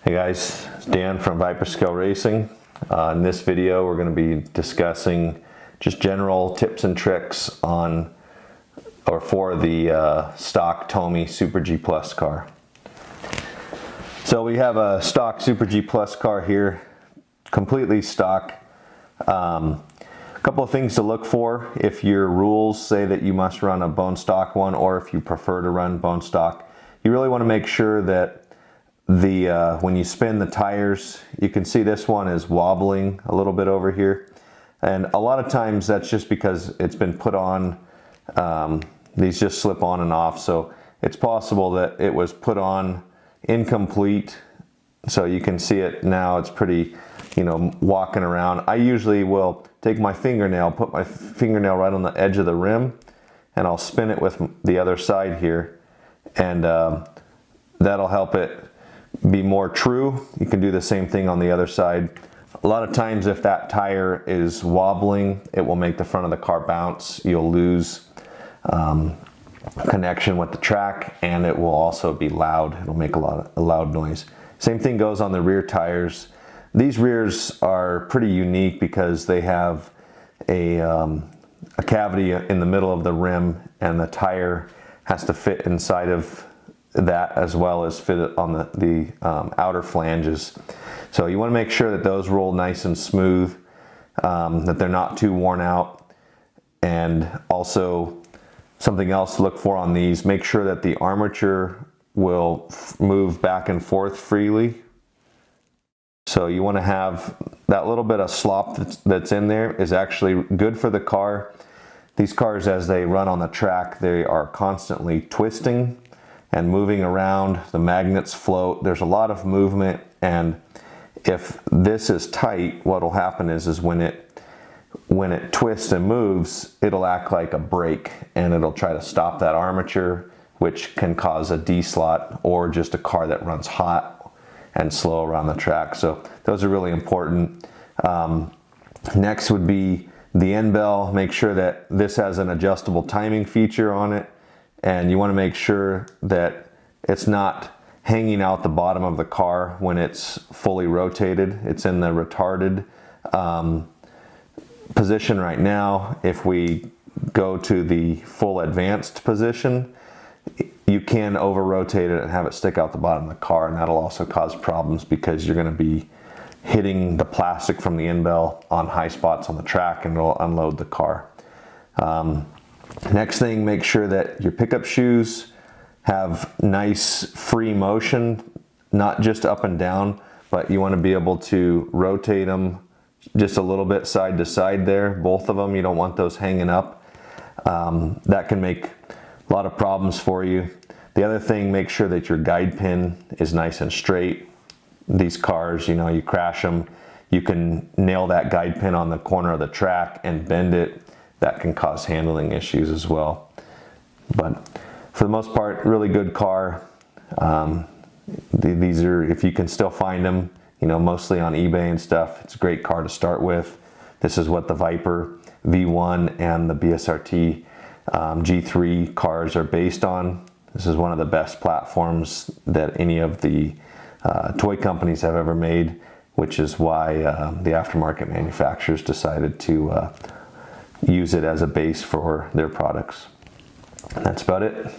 Hey guys, it's Dan from Viper Scale Racing. In this video we're going to be discussing just general tips and tricks on or for the stock Tomy Super G Plus car. So we have a stock Super G Plus car here, completely stock. A couple of things to look for if your rules say that you must run a bone stock one, or if you prefer to run bone stock. You really want to make sure that when you spin the tires, you can see this one is wobbling a little bit over here, and a lot of times that's just because it's been put on. These just slip on and off, so it's possible that it was put on incomplete. So you can see it now, it's pretty, walking around. I usually will take my fingernail, put my fingernail right on the edge of the rim, and I'll spin it with the other side here, and that'll help it be more true. You can do the same thing on the other side. A lot of times if that tire is wobbling, it will make the front of the car bounce. You'll lose connection with the track, and it will also be loud. It'll make a loud noise. Same thing goes on the rear tires. These rears are pretty unique because they have a cavity in the middle of the rim, and the tire has to fit inside of that as well as fit on the outer flanges. So you want to make sure that those roll nice and smooth, that they're not too worn out. And also something else to look for on these, make sure that the armature will move back and forth freely. So you want to have that little bit of slop that's in there is actually good for the car. These cars, as they run on the track, they are constantly twisting and moving around. The magnets float. There's a lot of movement, and if this is tight, what will happen is when it twists and moves, it'll act like a brake, and it'll try to stop that armature, which can cause a D-slot or just a car that runs hot and slow around the track. So those are really important. Next would be the end bell. Make sure that this has an adjustable timing feature on it, and you want to make sure that it's not hanging out the bottom of the car when it's fully rotated. It's in the retarded position right now. If we go to the full advanced position, you can over rotate it and have it stick out the bottom of the car, and that'll also cause problems because you're going to be hitting the plastic from the end bell on high spots on the track, and it'll unload the car. Next thing, make sure that your pickup shoes have nice free motion, not just up and down, but you want to be able to rotate them just a little bit side to side there, both of them. You don't want those hanging up. That can make a lot of problems for you. The other thing, make sure that your guide pin is nice and straight. These cars, you crash them, you can nail that guide pin on the corner of the track and bend it. That can cause handling issues as well. But for the most part, really good car. These are, if you can still find them, mostly on eBay and stuff, it's a great car to start with. This is what the Viper V1 and the BSRT G3 cars are based on. This is one of the best platforms that any of the toy companies have ever made, which is why the aftermarket manufacturers decided to use it as a base for their products. That's about it.